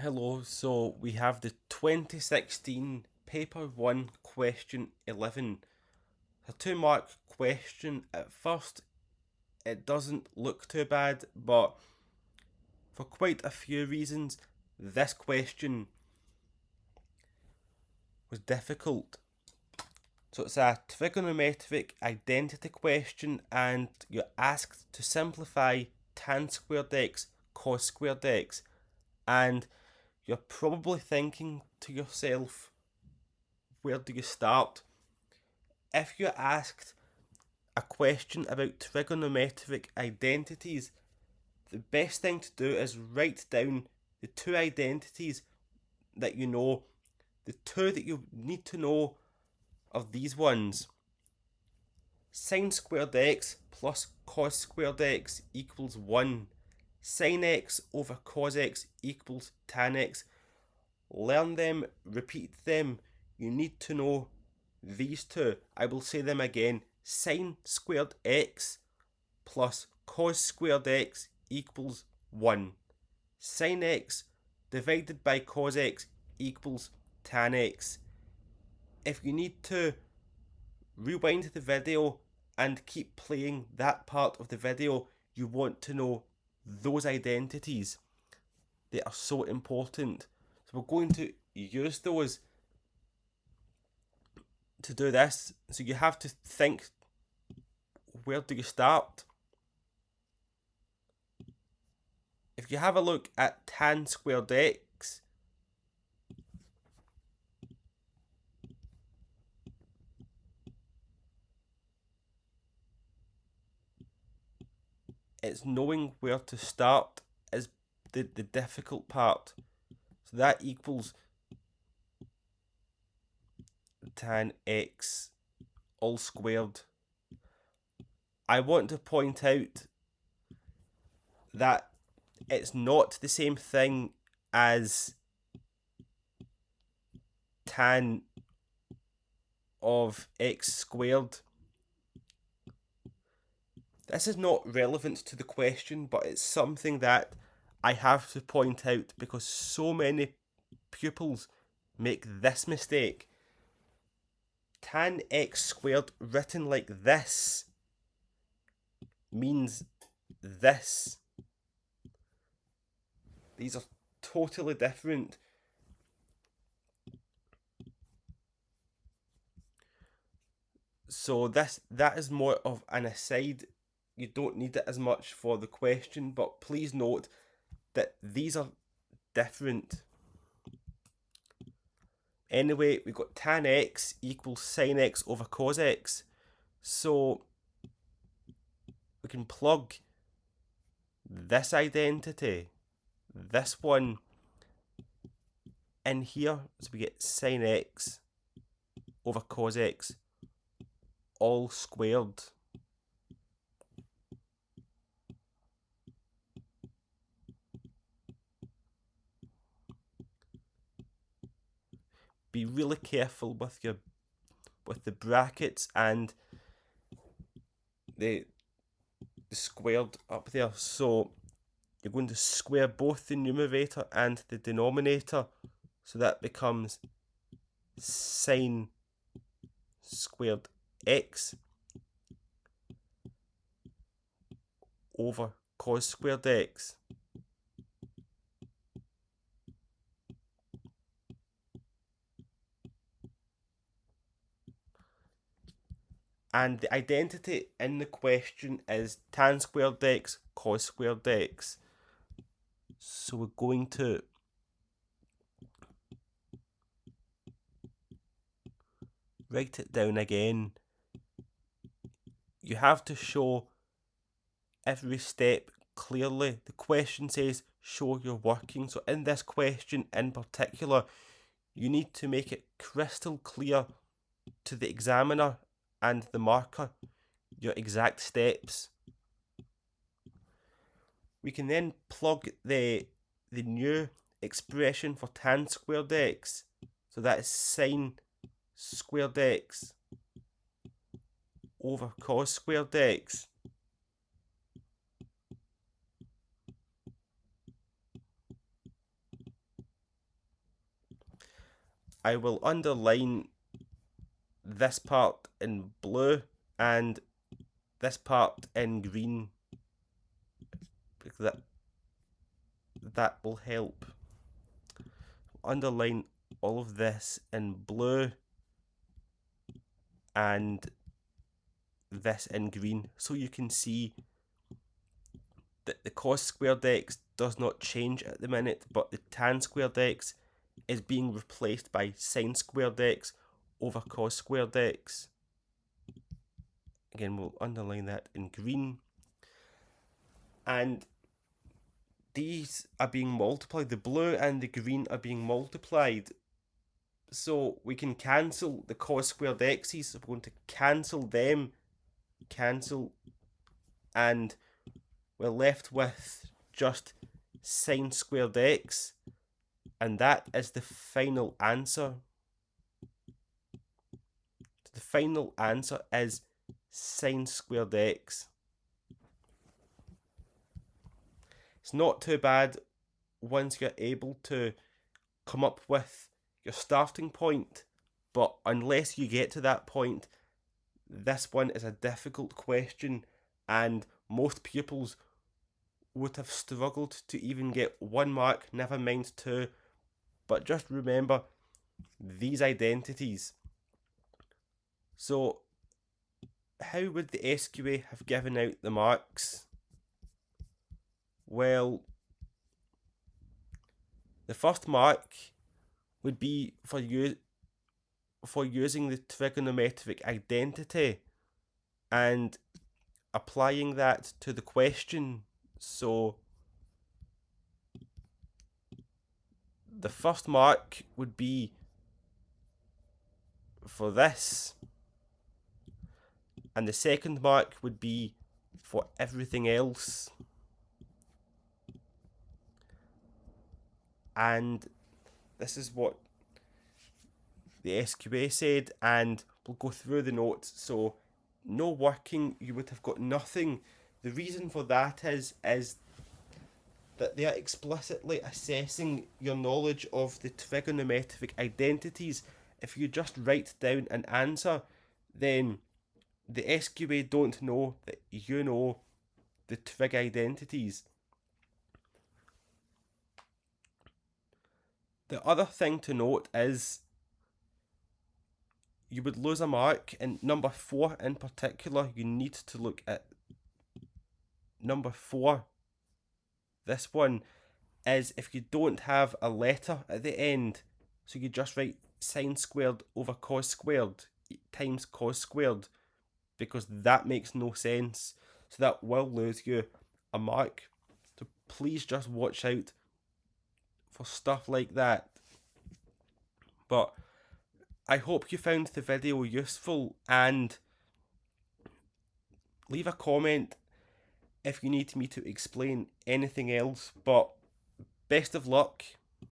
Hello, so we have the 2016 Paper 1 Question 11. A 2 mark question. At first, it doesn't look too bad, but for quite a few reasons, this question was difficult. So it's a trigonometric identity question, and you're asked to simplify tan squared x, cos squared x, and you're probably thinking to yourself, where do you start? If you're asked a question about trigonometric identities, the best thing to do is write down the two identities that you know. The two that you need to know are these ones. Sine squared x plus cos squared x equals 1. Sine x over cos x equals tan x. Learn them, repeat them. You need to know these two. I will say them again. Sine squared x plus cos squared x equals 1. Sine x divided by cos x equals tan x. If you need to, rewind the video and keep playing that part of the video. You want to know those identities. They are so important. So we're going to use those to do this. So you have to think, where do you start? If you have a look at tan squared x, it's knowing where to start is the difficult part. So that equals tan x all squared. I want to point out that it's not the same thing as tan of x squared. This is not relevant to the question, but it's something that I have to point out because so many pupils make this mistake. Tan x squared written like this means this. These are totally different. So that is more of an aside. You don't need it as much for the question, but please note that these are different. Anyway, we've got tan x equals sine x over cos x. So we can plug this identity, this one, in here. So we get sine x over cos x all squared. Be really careful with the brackets and the squared up there. So you're going to square both the numerator and the denominator, so that becomes sine squared x over cos squared x. And the identity in the question is tan squared x, cos squared x. So we're going to write it down again. You have to show every step clearly. The question says show your working. So in this question in particular, you need to make it crystal clear to the examiner and the marker your exact steps. We can then plug the new expression for tan squared x. So that is sine squared x over cos squared x. I will underline this part in blue and this part in green, because that will help. Underline all of this in blue and this in green, so you can see that the cos squared x does not change at the minute, but the tan squared x is being replaced by sine squared x over cos squared x. Again, we'll underline that in green. And these are being multiplied. The blue and the green are being multiplied. So we can cancel the cos squared x's. So we're going to cancel them, cancel, and we're left with just sine squared x. And that is the final answer. The final answer is sine squared x. It's not too bad once you're able to come up with your starting point, but unless you get to that point, this one is a difficult question, and most pupils would have struggled to even get 1 mark, never mind 2. But just remember these identities. So how would the SQA have given out the marks? Well, the first mark would be for using the trigonometric identity and applying that to the question. So the first mark would be for this, and the second mark would be for everything else. And this is what the SQA said, and we'll go through the notes. So no working, you would have got nothing. The reason for that is that they are explicitly assessing your knowledge of the trigonometric identities. If you just write down an answer, then the SQA don't know that you know the trig identities. The other thing to note is you would lose a mark in number 4 in particular. You need to look at number 4. This one is if you don't have a letter at the end, so you just write sine squared over cos squared times cos squared, because that makes no sense. So that will lose you a mark. So please just watch out for stuff like that. But I hope you found the video useful, and leave a comment if you need me to explain anything else. But best of luck.